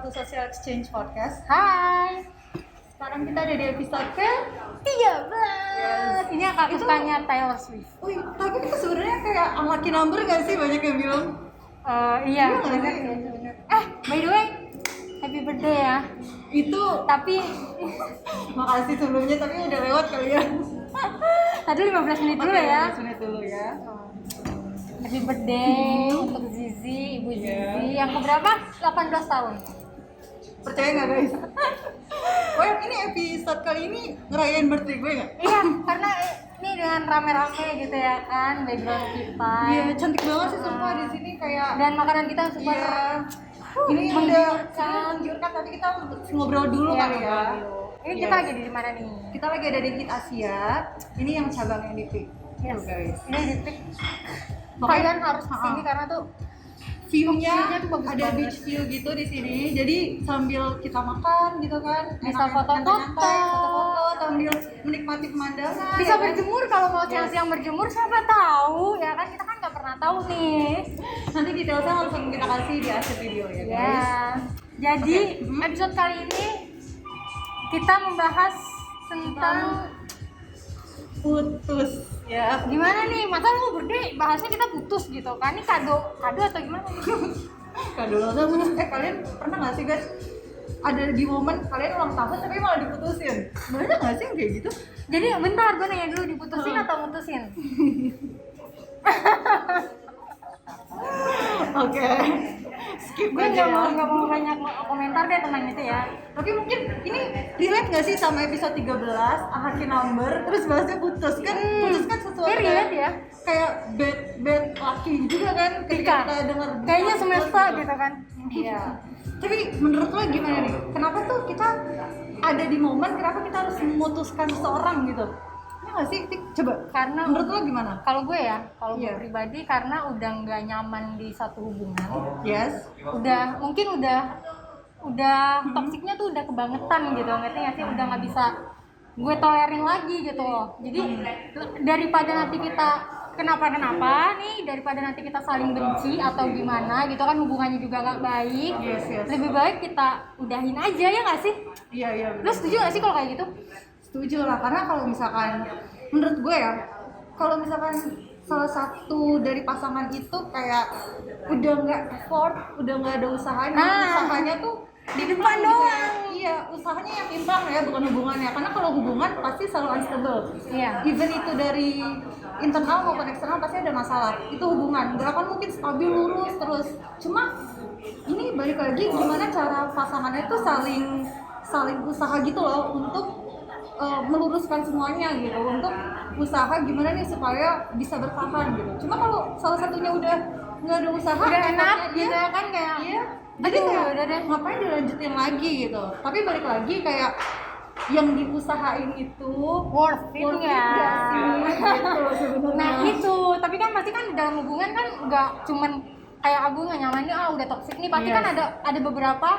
to Social Exchange Podcast. Hai. Sekarang kita ada di episode ke 13. Ini yang kakaknya Taylor Swift. Wih, tapi itu sebenarnya kayak unlucky number gak sih, banyak yang bilang? Iya. Bener nggak sih? Bener. By the way, happy birthday ya. Itu Tapi makasih sebelumnya, tapi udah lewat kali ya. tadi 15 menit dulu ya. 15 menit dulu ya. Happy birthday untuk Zizi, Ibu Zizi yang keberapa? 18 tahun. Percaya nggak guys? Oh yang ini episode kali ini ngerayain birthday gue nggak? Iya, karena ini dengan rame-rame gitu ya kan, background kita. Iya, cantik banget sih sumpah di sini kayak. Dan makanan kita super Iya. Ini udah menunjukkan, tapi kita ngobrol dulu Iya, kali ya. Ini kita lagi di mana nih? Kita lagi ada di Hit Asia. Ini yang cabangnya di Pik. Yes. Tuh guys. Ini di Pik. Makanya- Kalian harus kesini karena tuh View-nya view-nya tuh bagus ada banget. beach view gitu di sini. Jadi sambil kita makan gitu kan, Bisa enak-enak foto-foto. santai, foto-foto sambil menikmati pemandangan. bisa ya kan? berjemur kalau mau siang-siang berjemur, siapa tahu ya kan, kita kan nggak pernah tahu nih. Nanti detailnya langsung kita kasih di akhir video ya guys. Ya. Jadi Oke. episode kali ini kita membahas tentang Putus ya. gimana nih, masa lu birthday bahasnya kita putus gitu kan? Ini kado atau gimana nih? Kado ulang tahun putus. Kalian pernah nggak sih guys ada di momen kalian ulang tahun tapi malah diputusin? Banyak nggak sih yang kayak gitu? Jadi bentar, gue nanya dulu, diputusin atau mutusin? Oke. Skip Gue aja ya. nggak mau banyak komentar deh tentang itu ya. Tapi mungkin ini relate nggak sih sama episode 13 Unlucky Number terus bahasnya putus kan? Putus kan sesuatu Ini relate ya. kayak bad lucky juga kan ketika Ika. kita dengar Kayaknya putus semesta gitu. gitu kan. Iya. Tapi menurut lo gimana nih? Kenapa tuh kita ada di momen kenapa kita harus memutuskan seseorang gitu? Ini nggak sih? Tik? Coba. Karena Menurut lo gimana? kalau gue ya, kalau gue Iya. pribadi karena udah nggak nyaman di satu hubungan, Yes. udah toksiknya tuh udah kebangetan gitu, ngerti nggak sih? Udah nggak bisa gue tolerin lagi gitu loh. Jadi daripada nanti kita kenapa nih, daripada nanti kita saling benci atau gimana gitu kan, hubungannya juga nggak baik. Yes, yes. Lebih baik kita udahin aja, ya nggak sih? Iya, iya. Lu setuju nggak sih kalau kayak gitu? Setuju lah, karena kalau misalkan menurut gue ya, kalau misalkan salah satu dari pasangan itu kayak udah nggak effort, udah nggak ada usahanya, usahanya tuh Di depan doang. Iya, usahanya yang timpang ya, bukan hubungannya. Karena kalau hubungan pasti selalu unstable. Iya. Even itu dari internal maupun eksternal pasti ada masalah. Itu hubungan, nggak akan mungkin stabil lurus terus. Cuma ini balik lagi gimana cara pasangannya itu saling usaha gitu loh untuk meluruskan semuanya gitu, untuk usaha gimana nih supaya bisa bertahan gitu. Cuma kalau salah satunya udah nggak ada usaha, Udah enak effortnya gitu dia, kan, kayak iya, jadi aduh, kayak udah deh. ngapain dilanjutin lagi gitu. Tapi balik lagi kayak yang diusahain itu worth it nggak? sih gitu sebenarnya. Nah itu, tapi kan pasti kan dalam hubungan kan nggak cuman kayak aku nggak nyaman nih, gue udah toxic nih, pasti Yes. kan ada beberapa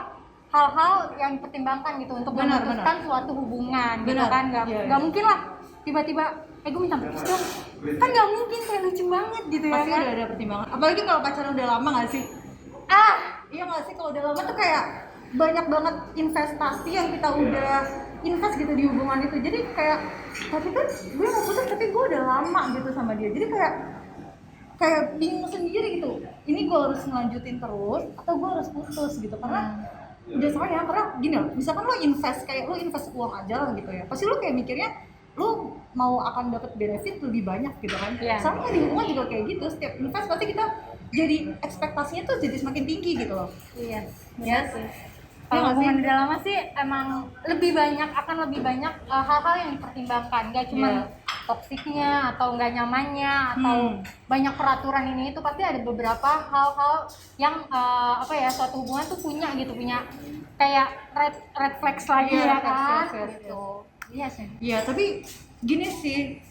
hal-hal yang dipertimbangkan gitu untuk Benar, memutuskan suatu hubungan gitu Benar. kan. Nggak Iya, nggak iya. mungkin lah tiba-tiba gue minta putus dong, kan nggak mungkin, kayak lucu banget gitu ya Pasti kan. udah ada pertimbangan. Apalagi kalau pacaran udah lama nggak sih? Iya nggak sih, kalau udah lama tuh kayak banyak banget investasi yang kita udah invest gitu di hubungan itu. Jadi kayak tapi kan gue mau putus tapi gue udah lama gitu sama dia. Jadi kayak bingung sendiri gitu. Ini gue harus ngelanjutin terus atau gue harus putus gitu karena udah sayang. Karena gini loh, misalkan lo invest uang aja lah gitu ya. Pasti lo kayak mikirnya lo mau akan dapat benefit lebih banyak gitu kan. Iya. Sama di hubungan juga kayak gitu. Setiap invest pasti kita jadi ekspektasinya tuh jadi semakin tinggi gitu loh. Iya, Yes. sih. Iya Kalau nggak hubungan sih? udah lama sih emang lebih banyak hal-hal yang dipertimbangkan, gak cuma Iya. toksiknya atau nggak nyamannya atau banyak peraturan ini itu, pasti ada beberapa hal-hal yang suatu hubungan tuh punya kayak red flags lagi Iya, ya red flags, kan yes, gitu. Iya sih. Iya, tapi gini sih,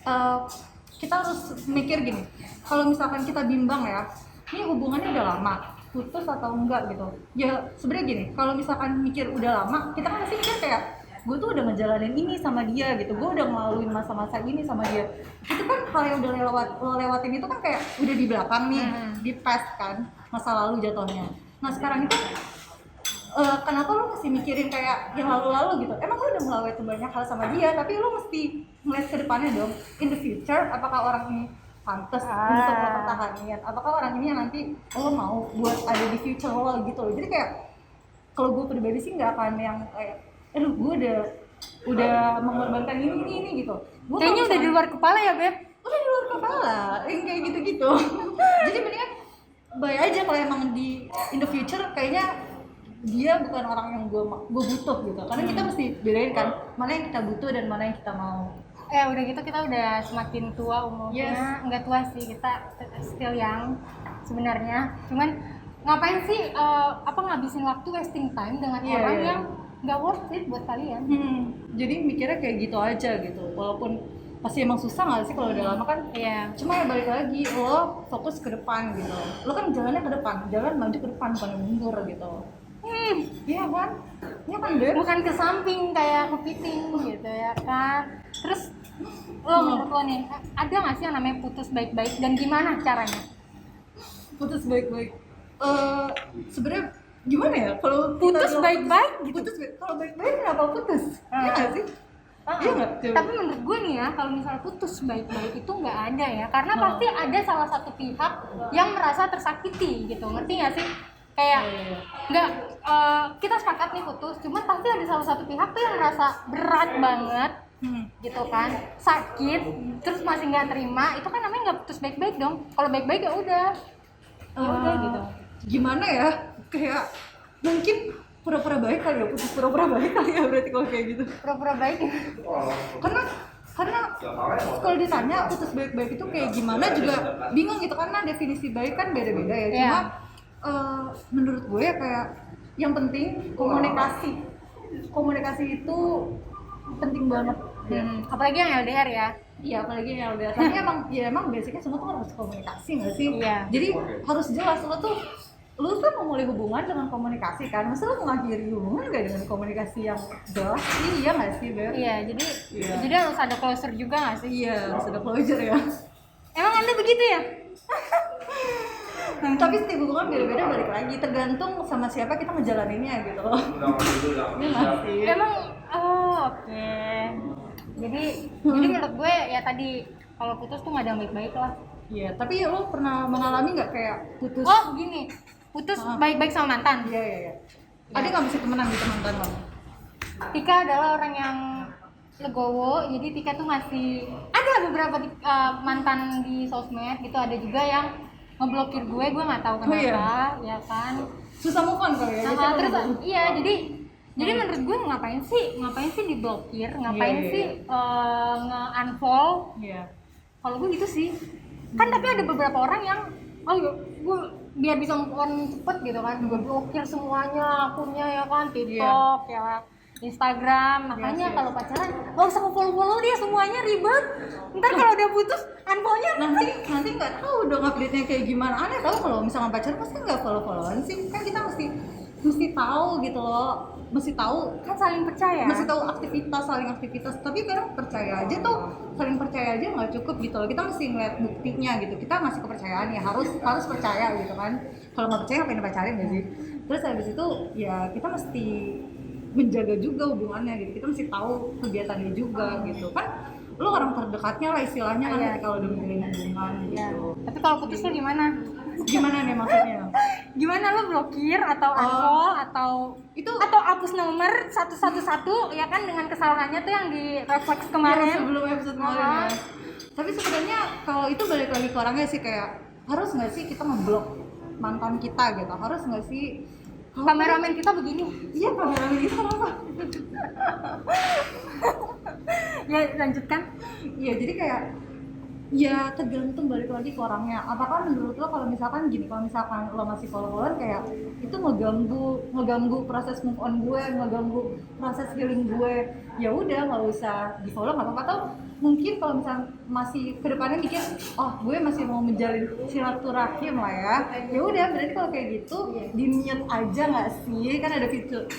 kita harus mikir gini. Kalau misalkan kita bimbang ya, ini hubungannya udah lama, putus atau enggak gitu. Ya sebenarnya gini, kalau misalkan mikir udah lama, kita kan pasti mikir kayak gue tuh udah ngejalanin ini sama dia gitu, gue udah ngelaluin masa-masa ini sama dia. Itu kan hal yang udah lo lewatin itu kan kayak udah di belakang nih, di past kan, masa lalu jatuhnya. Nah sekarang itu kenapa lu masih mikirin kayak yang lalu-lalu gitu? Emang lu udah ngelakuin banyak hal sama dia, tapi lu mesti ngeliat ke depannya dong. In the future, apakah orang ini pantas untuk lo pertahanin? Apakah orang ini yang nanti lo mau buat ada di future lo gitu loh. Jadi kayak kalau gue pribadi sih nggak akan yang kayak, aduh gue udah mengorbankan ini gitu. Gua Kayaknya udah di luar kepala ya, Beb. udah di luar kepala, yang kayak gitu-gitu. Jadi mendingan baik aja kalau emang di in the future kayaknya dia bukan orang yang gue butuh gitu. Karena kita mesti bedain kan mana yang kita butuh dan mana yang kita mau. Udah gitu kita udah semakin tua umurnya. Yes. Enggak tua sih, kita still young sebenarnya. Cuman ngapain sih ngabisin waktu wasting time dengan orang yang nggak worth it buat kalian. Jadi mikirnya kayak gitu aja gitu. Walaupun pasti emang susah nggak sih kalau udah lama kan. Iya. Cuma ya balik lagi lo fokus ke depan gitu. Lo kan jalannya ke depan, jalan maju ke depan bukan mundur gitu. Iya kan? Iya kan deh. Bukan ke samping kayak kepiting gitu ya kan. Terus lo menurut lo nih, ada nggak sih yang namanya putus baik-baik dan gimana caranya? Putus baik-baik. Sebenarnya gimana ya kalau Putus baik-baik gitu. Putus kalau baik-baik kenapa putus? Iya nggak sih? Iya nggak? Tapi menurut gue nih ya, kalau misalnya putus baik-baik itu nggak ada ya, karena pasti ada salah satu pihak yang merasa tersakiti gitu, ngerti nggak sih? Kayak nggak kita sepakat nih putus, cuman pasti ada salah satu pihak tuh yang merasa berat banget gitu kan, sakit, terus masih nggak terima, itu kan namanya nggak putus baik-baik dong. Kalau baik-baik ya udah gitu. Gimana ya? Kayak mungkin pura-pura baik kali ya, putus pura-pura baik kali ya berarti kalau kayak gitu. Pura-pura baik. Karena kalau ditanya putus baik-baik itu kayak gimana juga bingung gitu, karena definisi baik kan beda-beda ya. Cuma menurut gue ya kayak yang penting komunikasi itu penting banget. Apalagi yang LDR ya. Iya, apalagi yang LDR. Tapi emang basicnya semua tuh harus komunikasi nggak sih? Iya. Jadi harus jelas lu tuh memulai hubungan dengan komunikasi kan. Masa lu mengakhiri hubungan nggak dengan komunikasi yang jelas? Iya nggak sih, Beb? Iya, jadi harus ada closure juga nggak sih? Iya, harus ada closure ya. Emang Anda begitu ya? Tapi setiap hubungan beda-beda, balik lagi tergantung sama siapa kita ngejalaninnya gitu loh. Iya nggak sih? Emang oke. Jadi menurut gue ya tadi kalau putus tuh nggak ada yang baik-baik lah. Iya, tapi lo pernah mengalami nggak kayak putus? Oh begini, putus baik-baik sama mantan. Iya. Ada nggak bisa temenan gitu mantan lo? Tika adalah orang yang legowo, jadi Tika tuh masih ada beberapa mantan di sosmed gitu, ada juga yang ngeblokir gue nggak tahu kenapa, ya kan. Susah move on kali ya. Terus jadi menurut gue ngapain sih diblokir, ngapain sih nge-unfollow. Iya. Kalau gue gitu sih. Kan tapi ada beberapa orang yang gue biar bisa move on cepet gitu kan, gue blokir semuanya akunnya ya kan, TikTok ya, Instagram. Makanya kalau pacaran nggak usah follow dia semuanya, ribet. Ntar kalau udah putus unfollow-nya nanti nggak tahu dong update-nya kayak gimana. Aneh tau kalau misalnya pacaran pasti nggak follow-followan sih. Kan kita mesti tahu gitu loh, mesti tahu kan saling percaya. Mesti tahu saling aktivitas. Tapi kadang percaya aja tuh, saling percaya aja nggak cukup gitu loh. Kita mesti ngeliat buktinya gitu. Kita ngasih kepercayaan ya harus percaya gitu kan. Kalau nggak percaya ngapain pacarin nggak sih? Terus habis itu ya kita mesti menjaga juga hubungannya gitu. Kita mesti tahu kegiatannya juga gitu kan. Lo orang terdekatnya lah istilahnya kan ketika lo udah menjalin hubungan gitu. Tapi kalau putus lo gimana? Gimana nih maksudnya? Gimana lo blokir atau unfollow atau hapus nomor satu ya kan, dengan kesalahannya tuh yang di refleks kemarin sebelum episode kemarin ya. Tapi sebenarnya kalau itu balik lagi ke orangnya sih, kayak harus nggak sih kita ngeblok mantan kita gitu? Harus nggak sih? Kameramen kita begini. Iya, kameramen kita apa? Ya lanjutkan. Iya, jadi kayak ya tergantung balik lagi ke orangnya. Apakah menurut lo kalau misalkan lo masih follow-followan kayak itu ngeganggu proses move on gue, ngeganggu proses healing gue, ya udah nggak usah di follow, nggak apa-apa. Atau mungkin kalau misalnya masih kedepannya mikir, oh gue masih mau menjalin silaturahim lah ya udah berarti kalau kayak gitu di mute aja nggak sih? Kan ada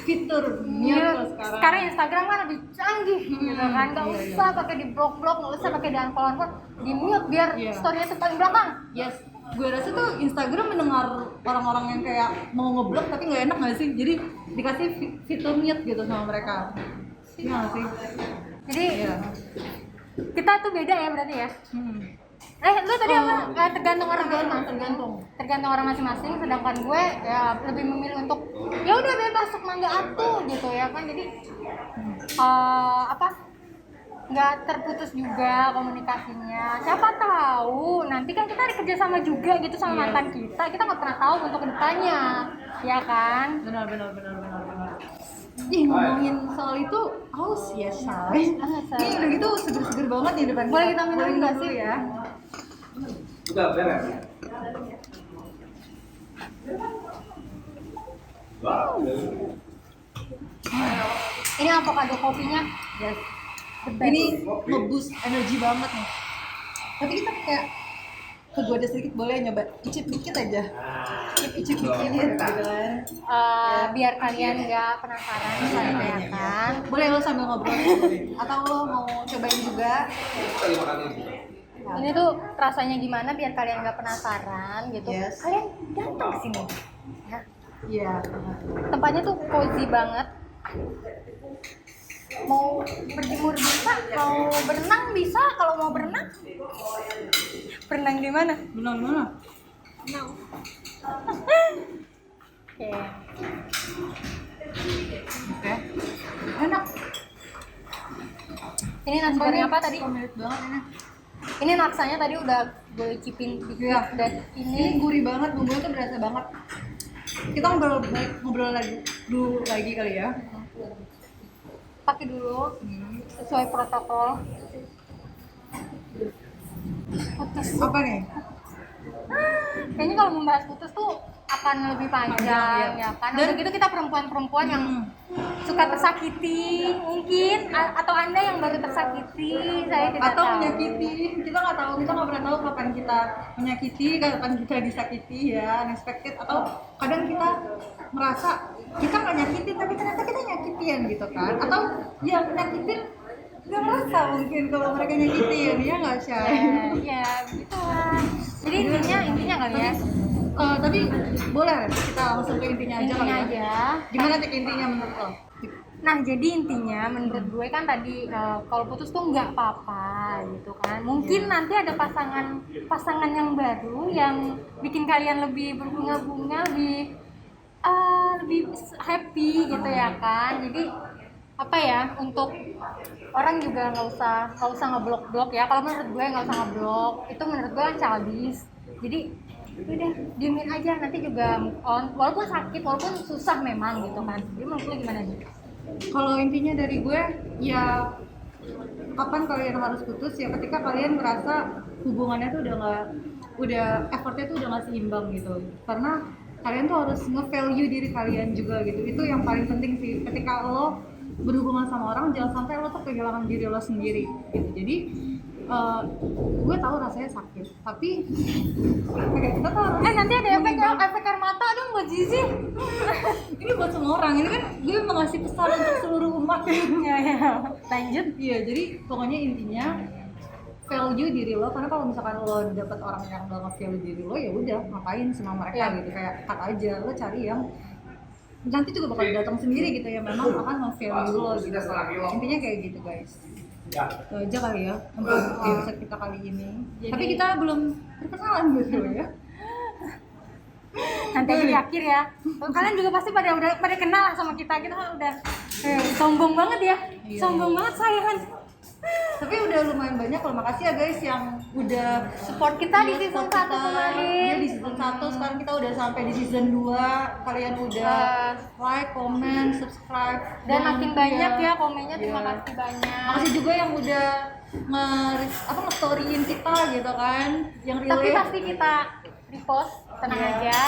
fitur mute sekarang Instagram kan lebih canggih gitu kan, nggak usah pakai di blok, nggak usah pakai di unfollow, di mute biar story-nya tuh paling belakang. Yes, gue rasa tuh Instagram mendengar orang-orang yang kayak mau ngeblok tapi nggak enak nggak sih, jadi dikasih fitur mute gitu sama mereka. Iya nggak sih? Jadi Iya. kita tuh beda ya berarti ya. Lu tadi apa? Tergantung orang tergantung orang masing-masing. Sedangkan gue ya lebih memilih untuk ya udah bebas mangga atuh gitu ya kan. Jadi nggak terputus juga komunikasinya. Siapa tahu nanti kan kita kerja sama juga gitu sama mantan kita nggak pernah tahu untuk kedepannya, ya kan? Benar. Ih, ngomongin soal itu haus ya, Say. Ini udah gitu seger-seger banget nih depan. Boleh kita minum nggak sih ya? Udah beres. Wow. Ini avocado kopinya. Yes. The best. Ini nge-boost energi banget nih. Tapi kita kayak kegoda sedikit, boleh nyoba icip dikit aja. Icip dikit gitu kan. Biar kalian nggak penasaran misalnya ya kan. Boleh lo sambil ngobrol atau lo mau cobain juga. Ini tuh rasanya gimana biar kalian nggak penasaran gitu. Yes. Kalian datang ke sini. Ya. Iya. Tempatnya tuh cozy banget. Mau berjemur bisa, mau berenang bisa. Kalau mau berenang di mana? Benar. Oke. Enak. Ini nasi goreng apa tadi? Mirip banget ini. Ini naksanya tadi udah gue cipin dikit Iya. dan Ini gurih banget, bumbunya tuh berasa banget. Kita ngobrol lagi dulu lagi kali ya. pakai dulu sesuai protokol. Putus. Apa nih? Kayaknya kalau membahas putus tuh akan lebih panjang ya kan. Dan- Udah gitu kita perempuan-perempuan yang suka tersakiti mungkin atau Anda yang baru tersakiti, saya tidak Atau tahu. menyakiti, kita nggak tahu, kita nggak pernah tahu kapan kita menyakiti, kapan kita disakiti ya, unexpected. Atau kadang kita merasa kita nggak nyakitin tapi ternyata kita nyakitian gitu kan. Atau yang nyakitin nggak merasa mungkin kalau mereka nyakitin, ya nggak Syai? Ya begitulah. Jadi intinya kali ya. Tapi boleh kita langsung ke intinya aja kali Intinya ya. aja. Gimana tik intinya menurut lo? Nah jadi intinya menurut gue kan tadi kalau putus tuh nggak apa-apa gitu kan. Mungkin nanti ada pasangan yang baru yang bikin kalian lebih berbunga-bunga, lebih happy gitu ya kan. Jadi apa ya, untuk orang juga nggak usah ngeblok ya. Kalau menurut gue nggak usah ngeblok, itu menurut gue childish. Jadi udah diemin aja, nanti juga move on, walaupun sakit, walaupun susah memang gitu kan. Jadi menurut lo gimana nih? Kalau intinya dari gue ya, kapan kalian harus putus ya ketika kalian merasa hubungannya tuh udah effortnya tuh udah nggak seimbang gitu. Karena kalian tuh harus nge-value diri kalian juga gitu. Itu yang paling penting sih. Ketika lo berhubungan sama orang, jangan sampai lo tuh kehilangan diri lo sendiri gitu. Jadi gue tahu rasanya sakit, tapi kita tahu Nanti ada efek air mata dong buat Zizi. ini buat semua orang. Ini kan gue mengasih pesan untuk seluruh umat Ya. Lanjut. Iya, jadi pokoknya intinya value diri lo, karena kalau misalkan lo dapet orang yang gak nge-value diri lo, ya udah ngapain sama mereka gitu, kayak cut aja. Lo cari yang nanti juga bakal datang sendiri gitu ya, memang akan nge-value lo gitu. Intinya kayak gitu guys. Itu aja kali ya untuk episode kita kali ini. Tapi kita belum perkenalan gitu ya. Nanti aja di akhir ya. Kalian juga pasti pada kenal lah sama kita. Kita kan udah sombong banget ya. Iya. Sombong banget saya kan. Tapi udah lumayan banyak loh, makasih ya guys yang udah Support kita di season 1 kemarin. Iya, di season 1, sekarang kita udah sampai di season 2. Kalian udah like, comment, subscribe, Dan makin banyak ya komennya, terima Iya. kasih banyak. Makasih juga yang udah nge-storyin kita gitu kan, yang Tapi relate. pasti kita repost, tenang Iya. aja.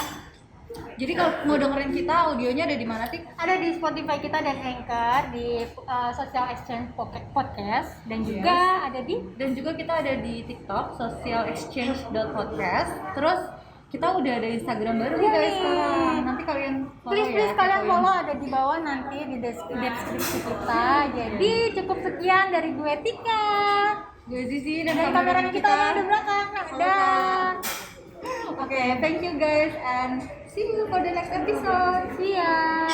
Jadi kalau mau dengerin kita, audionya ada di mana sih? Ada di Spotify kita dan Anchor, di Social Exchange Podcast, dan juga ada di Dan juga kita ada di TikTok, socialexchange.podcast. Terus kita udah ada Instagram baru nih guys sekarang. Nanti kalian follow please ya, kalian kepoin. follow, ada di bawah nanti di deskripsi kita. Jadi cukup sekian dari gue Tika Gue Zizi dan kameramen kita ada di belakang. Dah. Oke, thank you guys and see you for the next episode. See ya.